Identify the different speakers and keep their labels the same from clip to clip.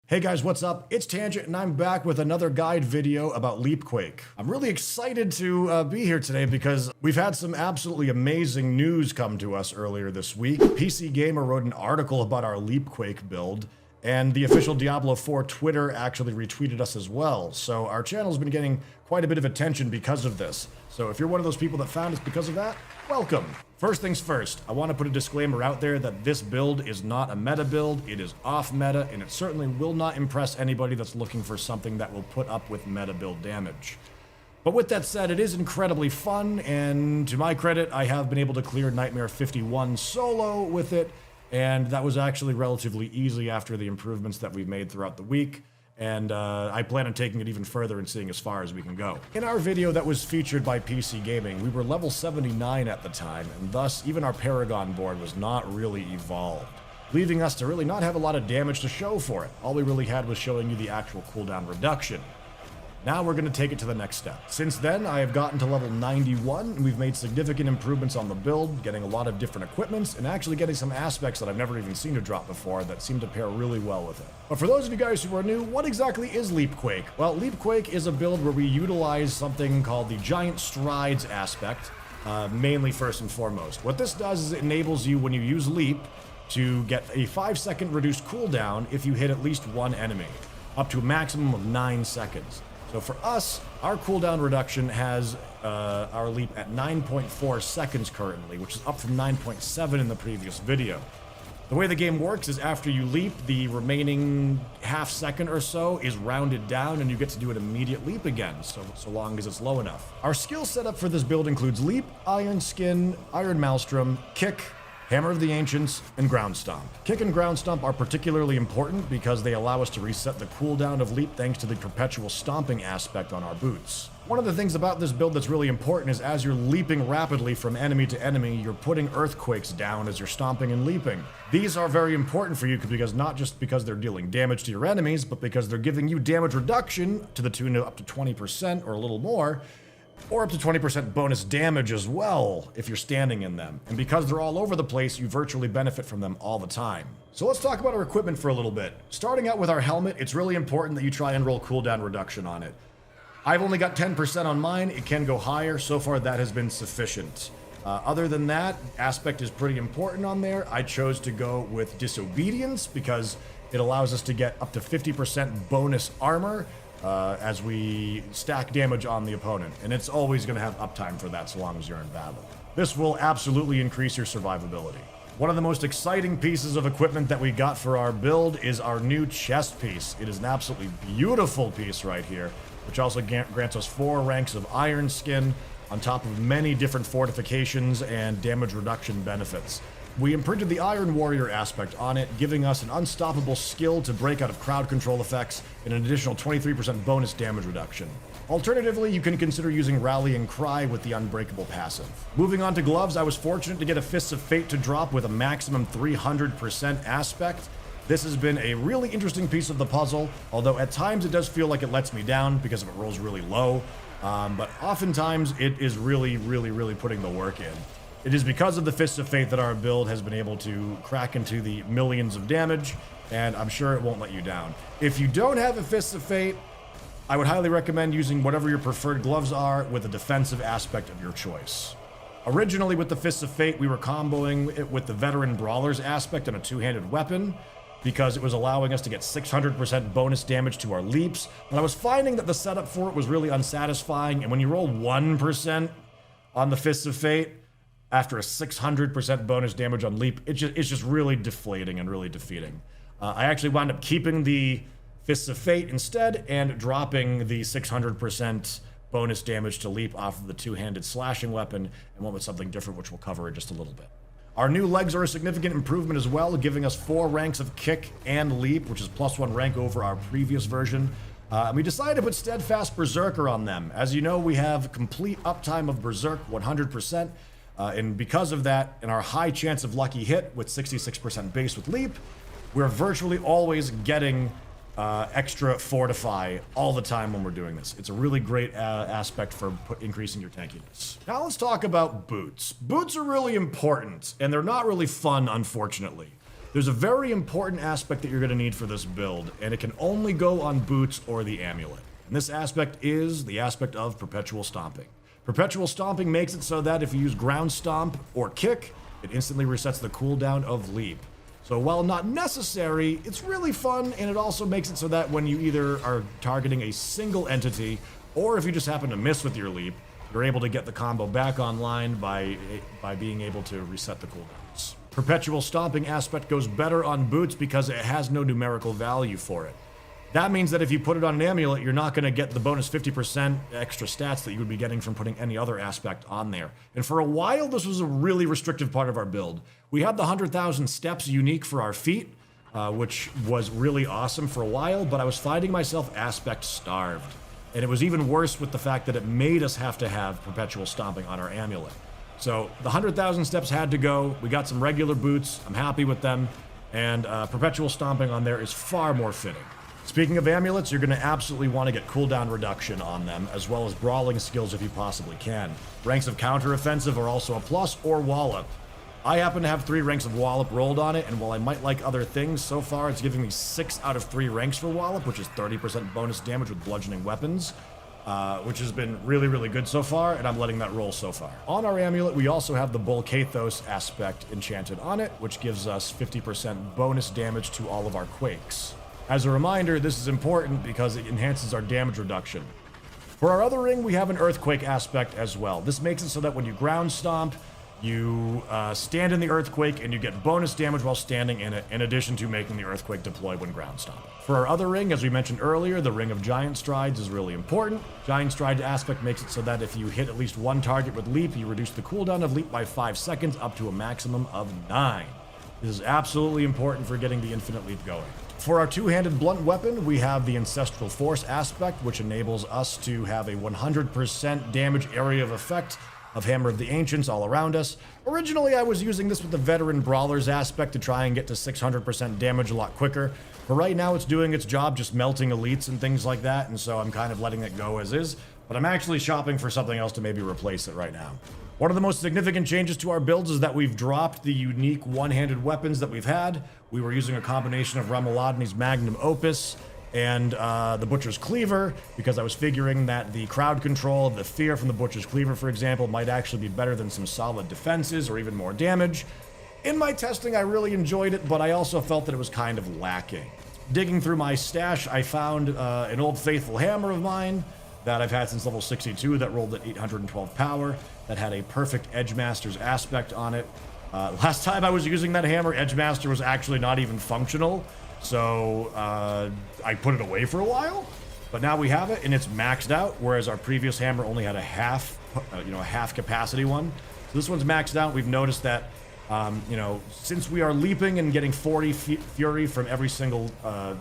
Speaker 1: Hey guys, what's up? It's Tangent and I'm back with another guide video about leapquake. I'm really excited to be here today because we've had some absolutely amazing news come to us earlier this week. PC Gamer wrote an article about our leapquake build, and the official Diablo 4 Twitter actually retweeted us as well. So our channel's been getting quite a bit of attention because of this. So if you're one of those people that found us because of that, welcome. First things first, I want to put a disclaimer out there that this build is not a meta build, it is off meta, and it certainly will not impress anybody that's looking for something that will put up with meta build damage. But with that said, it is incredibly fun, and to my credit, I have been able to clear Nightmare 51 solo with it, and that was actually relatively easy after the improvements that we've made throughout the week. And I plan on taking it even further and seeing as far as we can go. In our video that was featured by PC Gaming, we were level 79 at the time, and thus even our Paragon board was not really evolved, leaving us to really not have a lot of damage to show for it. All we really had was showing you the actual cooldown reduction. Now we're going to take it to the next step. Since then, I have gotten to level 91, and we've made significant improvements on the build, getting a lot of different equipments, and actually getting some aspects that I've never even seen to drop before that seem to pair really well with it. But for those of you guys who are new, what exactly is leapquake? Well, leapquake is a build where we utilize something called the giant strides aspect, mainly first and foremost. What this does is it enables you, when you use leap, to get a 5-second reduced cooldown if you hit at least one enemy, up to a maximum of 9 seconds. So for us, our cooldown reduction has our leap at 9.4 seconds currently, which is up from 9.7 in the previous video. The way the game works is after you leap, the remaining half second or so is rounded down and you get to do an immediate leap again, so long as it's low enough. Our skill setup for this build includes leap, iron skin, iron maelstrom, kick, Hammer of the Ancients, and Ground Stomp. Kick and Ground Stomp are particularly important because they allow us to reset the cooldown of leap thanks to the perpetual stomping aspect on our boots. One of the things about this build that's really important is as you're leaping rapidly from enemy to enemy, you're putting earthquakes down as you're stomping and leaping. These are very important for you because not just because they're dealing damage to your enemies, but because they're giving you damage reduction to the tune of up to 20% or a little more, or up to 20% bonus damage as well if you're standing in them. And because they're all over the place, you virtually benefit from them all the time. So let's talk about our equipment for a little bit. Starting out with our helmet, it's really important that you try and roll cooldown reduction on it. I've only got 10% on mine. It can go higher. So far, that has been sufficient. Other than that, aspect is pretty important on there. I chose to go with disobedience because it allows us to get up to 50% bonus armor as we stack damage on the opponent, and it's always going to have uptime for that so long as you're in battle. This will absolutely increase your survivability. One of the most exciting pieces of equipment that we got for our build is our new chest piece. It is an absolutely beautiful piece right here, which also grants us 4 ranks of iron skin on top of many different fortifications and damage reduction benefits. We imprinted the Iron Warrior aspect on it, giving us an unstoppable skill to break out of crowd control effects and an additional 23% bonus damage reduction. Alternatively, you can consider using Rallying Cry with the Unbreakable passive. Moving on to gloves, I was fortunate to get a Fists of Fate to drop with a maximum 300% aspect. This has been a really interesting piece of the puzzle, although at times it does feel like it lets me down because if it rolls really low, but oftentimes it is really putting the work in. It is because of the Fists of Fate that our build has been able to crack into the millions of damage, and I'm sure it won't let you down. If you don't have a Fists of Fate, I would highly recommend using whatever your preferred gloves are with a defensive aspect of your choice. Originally with the Fists of Fate, we were comboing it with the Veteran Brawlers aspect on a two-handed weapon because it was allowing us to get 600% bonus damage to our leaps, but I was finding that the setup for it was really unsatisfying, and when you roll 1% on the Fists of Fate, after a 600% bonus damage on leap, it's just really deflating and really defeating. I actually wound up keeping the Fists of Fate instead and dropping the 600% bonus damage to leap off of the two-handed slashing weapon and went with something different, which we'll cover in just a little bit. Our new legs are a significant improvement as well, giving us 4 ranks of kick and leap, which is +1 rank over our previous version. We decided to put Steadfast Berserker on them. As you know, we have complete uptime of Berserk, 100%. And because of that, and our high chance of lucky hit with 66% base with leap, we're virtually always getting extra fortify all the time when we're doing this. It's a really great aspect for increasing your tankiness. Now let's talk about boots. Boots are really important, and they're not really fun, unfortunately. There's a very important aspect that you're going to need for this build, and it can only go on boots or the amulet. And this aspect is the aspect of perpetual stomping. Perpetual stomping makes it so that if you use ground stomp or kick, it instantly resets the cooldown of leap. So while not necessary, it's really fun, and it also makes it so that when you either are targeting a single entity, or if you just happen to miss with your leap, you're able to get the combo back online by being able to reset the cooldowns. Perpetual stomping aspect goes better on boots because it has no numerical value for it. That means that if you put it on an amulet, you're not going to get the bonus 50% extra stats that you would be getting from putting any other aspect on there. And for a while, this was a really restrictive part of our build. We had the 100,000 steps unique for our feet, which was really awesome for a while, but I was finding myself aspect starved. And it was even worse with the fact that it made us have to have perpetual stomping on our amulet. So the 100,000 steps had to go. We got some regular boots. I'm happy with them. And perpetual stomping on there is far more fitting. Speaking of amulets, you're going to absolutely want to get cooldown reduction on them, as well as brawling skills if you possibly can. Ranks of counteroffensive are also a plus, or wallop. I happen to have 3 ranks of wallop rolled on it, and while I might like other things, so far it's giving me 6 out of 3 ranks for wallop, which is 30% bonus damage with bludgeoning weapons, which has been really, really good so far, and I'm letting that roll so far. On our amulet, we also have the Bull Kathos aspect enchanted on it, which gives us 50% bonus damage to all of our quakes. As a reminder, this is important because it enhances our damage reduction. For our other ring, we have an earthquake aspect as well. This makes it so that when you ground stomp, you stand in the earthquake and you get bonus damage while standing in it, in addition to making the earthquake deploy when ground stomping. For our other ring, as we mentioned earlier, the Ring of Giant Strides is really important. Giant Stride aspect makes it so that if you hit at least one target with leap, you reduce the cooldown of leap by 5 seconds up to a maximum of 9. This is absolutely important for getting the infinite leap going. For our two-handed blunt weapon, we have the Ancestral Force aspect, which enables us to have a 100% damage area of effect of Hammer of the Ancients all around us. Originally, I was using this with the Veteran Brawlers aspect to try and get to 600% damage a lot quicker, but right now it's doing its job just melting elites and things like that, and so I'm kind of letting it go as is, but I'm actually shopping for something else to maybe replace it right now. One of the most significant changes to our builds is that we've dropped the unique one-handed weapons that we've had. We were using a combination of Ramalodni's Magnum Opus and the Butcher's Cleaver, because I was figuring that the crowd control, the fear from the Butcher's Cleaver, for example, might actually be better than some solid defenses or even more damage. In my testing, I really enjoyed it, but I also felt that it was kind of lacking. Digging through my stash, I found an old faithful hammer of mine that I've had since level 62 that rolled at 812 power, that had a perfect Edgemaster's aspect on it. Last time I was using that hammer, Edgemaster was actually not even functional, so I put it away for a while. But now we have it, and it's maxed out, whereas our previous hammer only had a half capacity one. So this one's maxed out. We've noticed that, since we are leaping and getting 40 fury from every single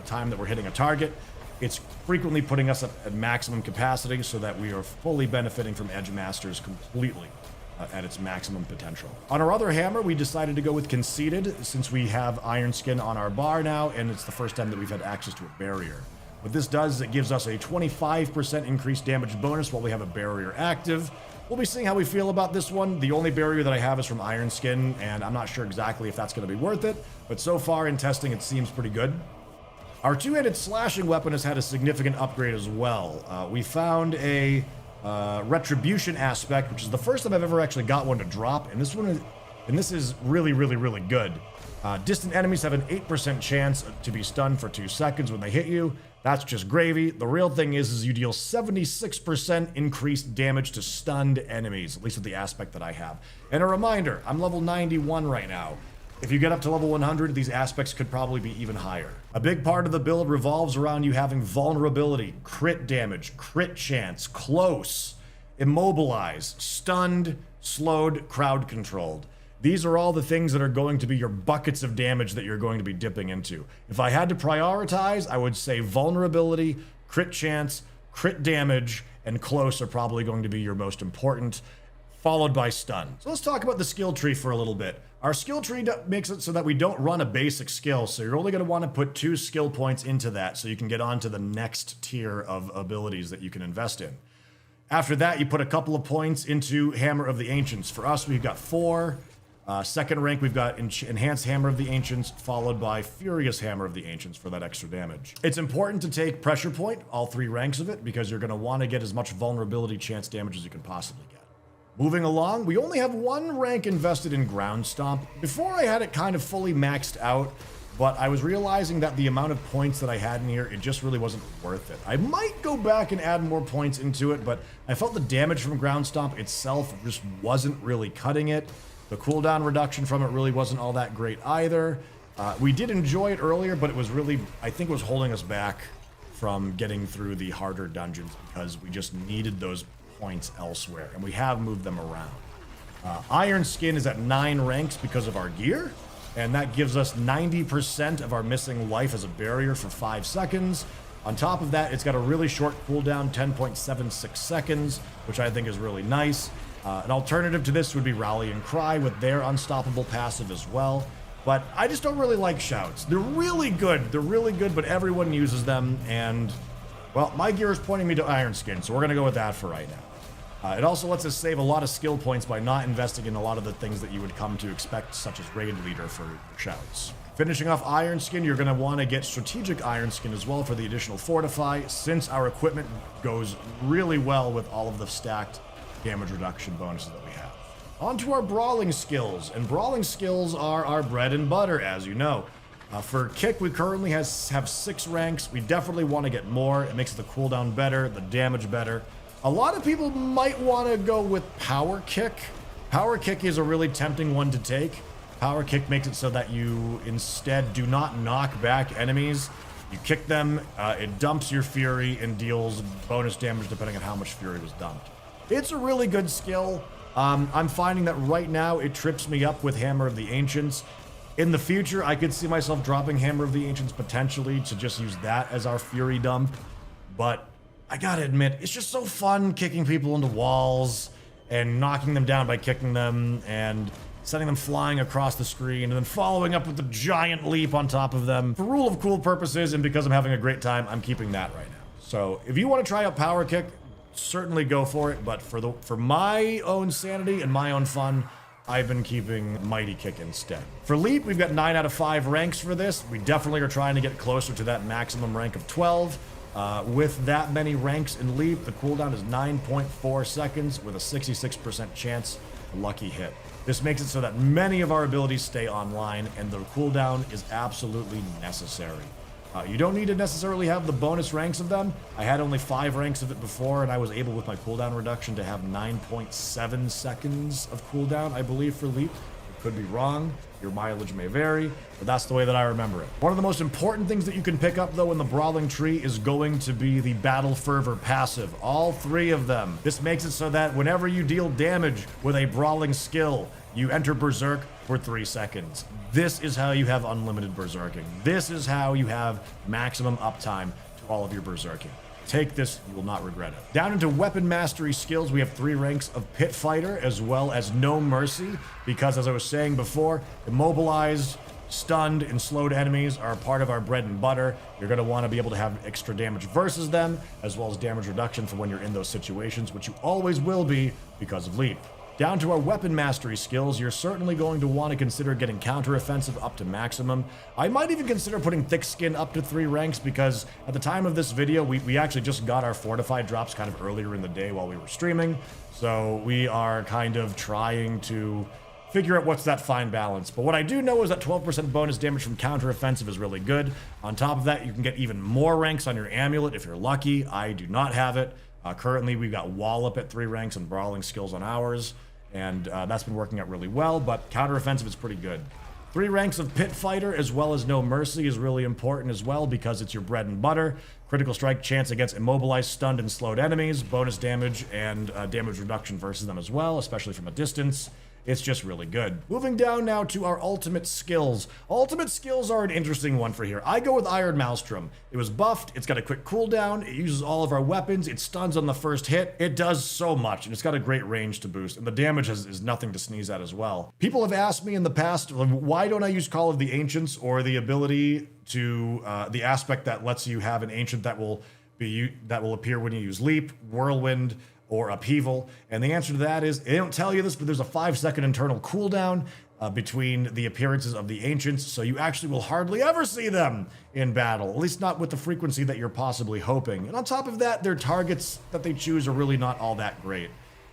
Speaker 1: time that we're hitting a target, it's frequently putting us at maximum capacity so that we are fully benefiting from Edgemasters completely at its maximum potential. On our other hammer, we decided to go with Conceited since we have Iron Skin on our bar now, and it's the first time that we've had access to a barrier. What this does is it gives us a 25% increased damage bonus while we have a barrier active. We'll be seeing how we feel about this one. The only barrier that I have is from Iron Skin, and I'm not sure exactly if that's going to be worth it, but so far in testing, it seems pretty good. Our two-handed slashing weapon has had a significant upgrade as well. We found a retribution aspect, which is the first time I've ever actually got one to drop, and this is really, really, really good. Distant enemies have an 8% chance to be stunned for 2 seconds when they hit you. That's just gravy. The real thing is you deal 76% increased damage to stunned enemies, at least with the aspect that I have. And a reminder, I'm level 91 right now. If you get up to level 100, these aspects could probably be even higher. A big part of the build revolves around you having vulnerability, crit damage, crit chance, close, immobilize, stunned, slowed, crowd controlled. These are all the things that are going to be your buckets of damage that you're going to be dipping into. If I had to prioritize, I would say vulnerability, crit chance, crit damage, and close are probably going to be your most important, followed by stun. So let's talk about the skill tree for a little bit. Our skill tree makes it so that we don't run a basic skill, so you're only going to want to put 2 skill points into that so you can get on to the next tier of abilities that you can invest in. After that, you put a couple of points into Hammer of the Ancients. For us, we've got 4. Second rank, we've got Enhanced Hammer of the Ancients, followed by Furious Hammer of the Ancients for that extra damage. It's important to take Pressure Point, all 3 ranks of it, because you're going to want to get as much vulnerability chance damage as you can possibly get. Moving along, we only have 1 rank invested in Ground Stomp. Before I had it kind of fully maxed out, but I was realizing that the amount of points that I had in here, it just really wasn't worth it. I might go back and add more points into it, but I felt the damage from Ground Stomp itself just wasn't really cutting it. The cooldown reduction from it really wasn't all that great either. We did enjoy it earlier, but it was really, I think it was holding us back from getting through the harder dungeons because we just needed those points elsewhere, and we have moved them around. Iron Skin is at 9 ranks because of our gear, and that gives us 90% of our missing life as a barrier for 5 seconds. On top of that, it's got a really short cooldown, 10.76 seconds, which I think is really nice. An alternative to this would be Rally and Cry with their unstoppable passive as well. But I just don't really like shouts. They're really good. They're really good, but everyone uses them. And, well, my gear is pointing me to Iron Skin, so we're going to go with that for right now. It also lets us save a lot of skill points by not investing in a lot of the things that you would come to expect, such as Raid Leader for shouts. Finishing off Iron Skin, you're going to want to get Strategic Iron Skin as well for the additional Fortify, since our equipment goes really well with all of the stacked damage reduction bonuses that we have. On to our brawling skills, and brawling skills are our bread and butter, as you know. For Kick, we currently have 6 ranks. We definitely want to get more. It makes the cooldown better, the damage better. A lot of people might want to go with Power Kick. Power Kick is a really tempting one to take. Power Kick makes it so that you instead do not knock back enemies. You kick them, it dumps your Fury and deals bonus damage depending on how much Fury was dumped. It's a really good skill. I'm finding that right now it trips me up with Hammer of the Ancients. In the future, I could see myself dropping Hammer of the Ancients potentially to just use that as our Fury dump. But I gotta admit, it's just so fun kicking people into walls and knocking them down by kicking them and sending them flying across the screen and then following up with the giant leap on top of them. For rule of cool purposes and because I'm having a great time, I'm keeping that right now. So if you want to try out Power Kick, certainly go for it, but for my own sanity and my own fun, I've been keeping Mighty Kick instead. For Leap, we've got 9 out of 5 ranks for this. We definitely are trying to get closer to that maximum rank of 12. With that many ranks in Leap, the cooldown is 9.4 seconds with a 66% chance of a lucky hit. This makes it so that many of our abilities stay online, and the cooldown is absolutely necessary. You don't need to necessarily have the bonus ranks of them. I had only 5 ranks of it before, and I was able with my cooldown reduction to have 9.7 seconds of cooldown, I believe, for Leap. It could be wrong. Your mileage may vary, but that's the way that I remember it. One of the most important things that you can pick up, though, in the Brawling Tree is going to be the Battle Fervor passive. All 3 of them. This makes it so that whenever you deal damage with a Brawling skill, you enter Berserk for 3 seconds. This is how you have unlimited berserking. This is how you have maximum uptime to all of your berserking. Take this, you will not regret it. Down into weapon mastery skills, we have 3 ranks of Pit Fighter as well as No Mercy, because as I was saying before, immobilized, stunned, and slowed enemies are part of our bread and butter. You're going to want to be able to have extra damage versus them, as well as damage reduction for when you're in those situations, which you always will be because of Leap. Down to our weapon mastery skills, you're certainly going to want to consider getting counter-offensive up to maximum. I might even consider putting Thick Skin up to 3 ranks because at the time of this video, we actually just got our fortified drops kind of earlier in the day while we were streaming. So we are kind of trying to figure out what's that fine balance. But what I do know is that 12% bonus damage from counter-offensive is really good. On top of that, you can get even more ranks on your amulet if you're lucky. I do not have it. Currently, we've got Wallop at 3 ranks and Brawling skills on ours. And that's been working out really well, but counteroffensive is pretty good. 3 ranks of Pit Fighter as well as No Mercy is really important as well because it's your bread and butter. Critical strike chance against immobilized, stunned, and slowed enemies, bonus damage, and damage reduction versus them as well, especially from a distance. It's just really good. Moving down now to our ultimate skills. Ultimate skills are an interesting one for here. I go with Iron Maelstrom. It was buffed, it's got a quick cooldown, it uses all of our weapons, it stuns on the first hit. It does so much, and it's got a great range to boost, and the damage is nothing to sneeze at as well. People have asked me in the past, why don't I use Call of the Ancients or the ability to, the aspect that lets you have an Ancient that will appear when you use Leap, Whirlwind, or Upheaval, and the answer to that is, they don't tell you this, but there's a 5-second internal cooldown. between the appearances of the ancients, so you actually will hardly ever see them in battle, at least not with the frequency that you're possibly hoping. And on top of that, their targets that they choose are really not all that great.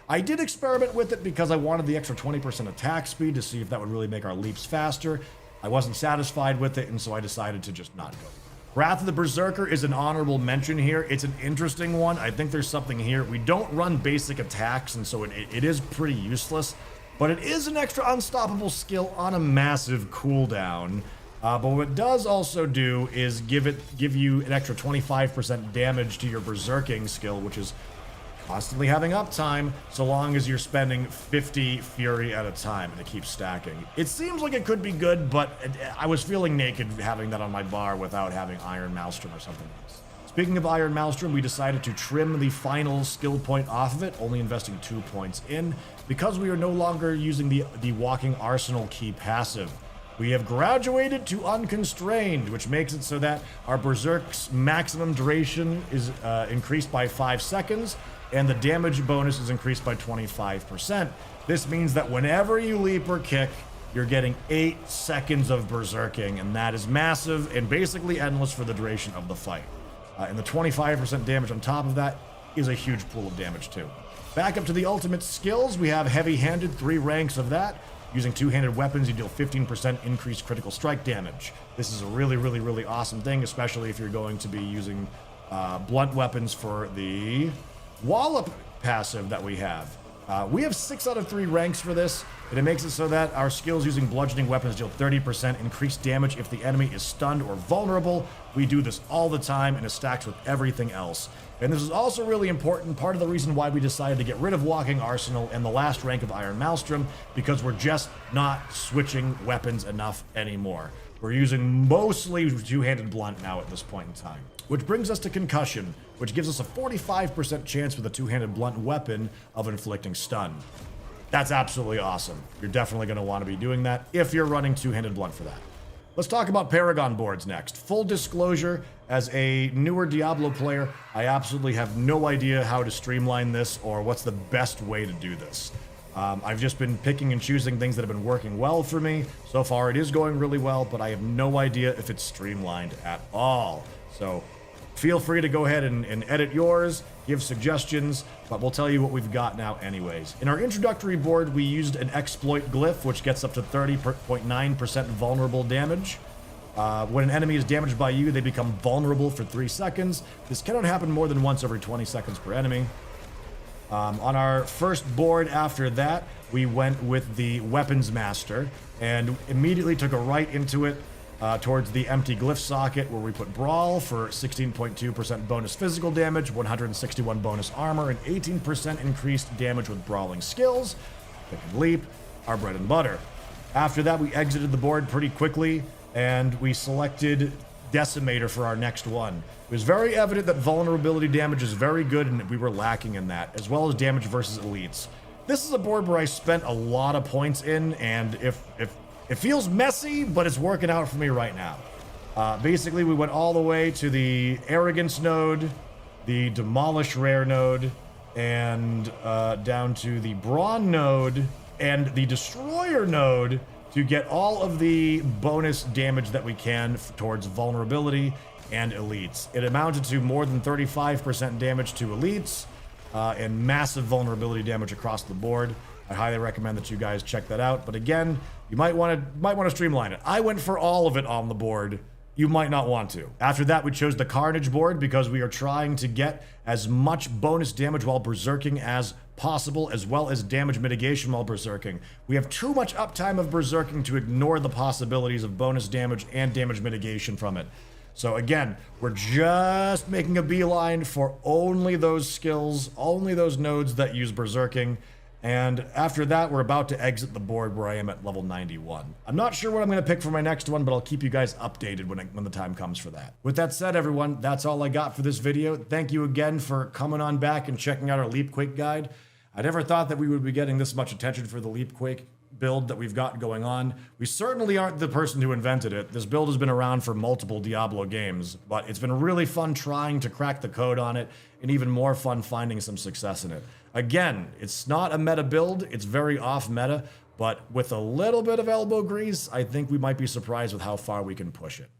Speaker 1: I did experiment with it because I wanted the extra 20% attack speed to see if that would really make our leaps faster. I wasn't satisfied with it, and so I decided to just not go. Wrath of the Berserker is an honorable mention here. It's an interesting one. I think there's something here. We don't run basic attacks, and so it is pretty useless. But it is an extra unstoppable skill on a massive cooldown. But what it does also do is give you an extra 25% damage to your berserking skill, which is constantly having uptime, so long as you're spending 50 fury at a time, and it keeps stacking. It seems like it could be good, but I was feeling naked having that on my bar without having Iron Maelstrom or something else. Speaking of Iron Maelstrom, we decided to trim the final skill point off of it, only investing 2 points in, because we are no longer using the Walking Arsenal key passive. We have graduated to Unconstrained, which makes it so that our Berserk's maximum duration is increased by 5 seconds, and the damage bonus is increased by 25%. This means that whenever you leap or kick, you're getting 8 seconds of berserking, and that is massive and basically endless for the duration of the fight. And the 25% damage on top of that is a huge pool of damage too. Back up to the ultimate skills, we have heavy-handed, 3 ranks of that. Using two-handed weapons, you deal 15% increased critical strike damage. This is a really, really, really awesome thing, especially if you're going to be using blunt weapons for the wallop passive that we have. We have 6 out of 3 ranks for this, and it makes it so that our skills using bludgeoning weapons deal 30% increased damage if the enemy is stunned or vulnerable. We do this all the time, and it stacks with everything else. And this is also really important, part of the reason why we decided to get rid of Walking Arsenal and the last rank of Iron Maelstrom, because we're just not switching weapons enough anymore. We're using mostly two-handed blunt now at this point in time. Which brings us to Concussion, which gives us a 45% chance with a two-handed blunt weapon of inflicting stun. That's absolutely awesome. You're definitely going to want to be doing that if you're running two-handed blunt for that. Let's talk about Paragon boards next. Full disclosure, as a newer Diablo player, I absolutely have no idea how to streamline this or what's the best way to do this. I've just been picking and choosing things that have been working well for me. So far it is going really well, but I have no idea if it's streamlined at all. So feel free to go ahead and edit yours, give suggestions, but we'll tell you what we've got now anyways. In our introductory board, we used an exploit glyph, which gets up to 30.9% vulnerable damage. When an enemy is damaged by you, they become vulnerable for 3 seconds. This cannot happen more than once every 20 seconds per enemy. On our first board after that, we went with the Weapons Master and immediately took a right into it towards the empty glyph socket, where we put Brawl for 16.2% bonus physical damage, 161 bonus armor, and 18% increased damage with brawling skills. Pick and leap, our bread and butter. After that, we exited the board pretty quickly, and we selected Decimator for our next one. It was very evident that vulnerability damage is very good, and we were lacking in that, as well as damage versus elites. This is a board where I spent a lot of points in, and if it feels messy, but it's working out for me right now. Basically, we went all the way to the Arrogance node, the Demolish Rare node, and down to the Brawn node, and the Destroyer node to get all of the bonus damage that we can towards vulnerability and elites. It amounted to more than 35% damage to elites and massive vulnerability damage across the board. I highly recommend that you guys check that out. But again, you might want to streamline it. I went for all of it on the board. You might not want to. After that, we chose the Carnage board because we are trying to get as much bonus damage while berserking as possible, as well as damage mitigation while berserking. We have too much uptime of berserking to ignore the possibilities of bonus damage and damage mitigation from it. So again, we're just making a beeline for only those skills, only those nodes that use berserking. And after that, we're about to exit the board where I am at level 91. I'm not sure what I'm going to pick for my next one, but I'll keep you guys updated when the time comes for that. With that said, everyone, that's all I got for this video. Thank you again for coming on back and checking out our leapquake guide. I never thought that we would be getting this much attention for the leapquake build that we've got going on. We certainly aren't the person who invented it. This build has been around for multiple Diablo games, but it's been really fun trying to crack the code on it, and even more fun finding some success in it. Again, it's not a meta build, it's very off meta, But with a little bit of elbow grease, I think we might be surprised with how far we can push it.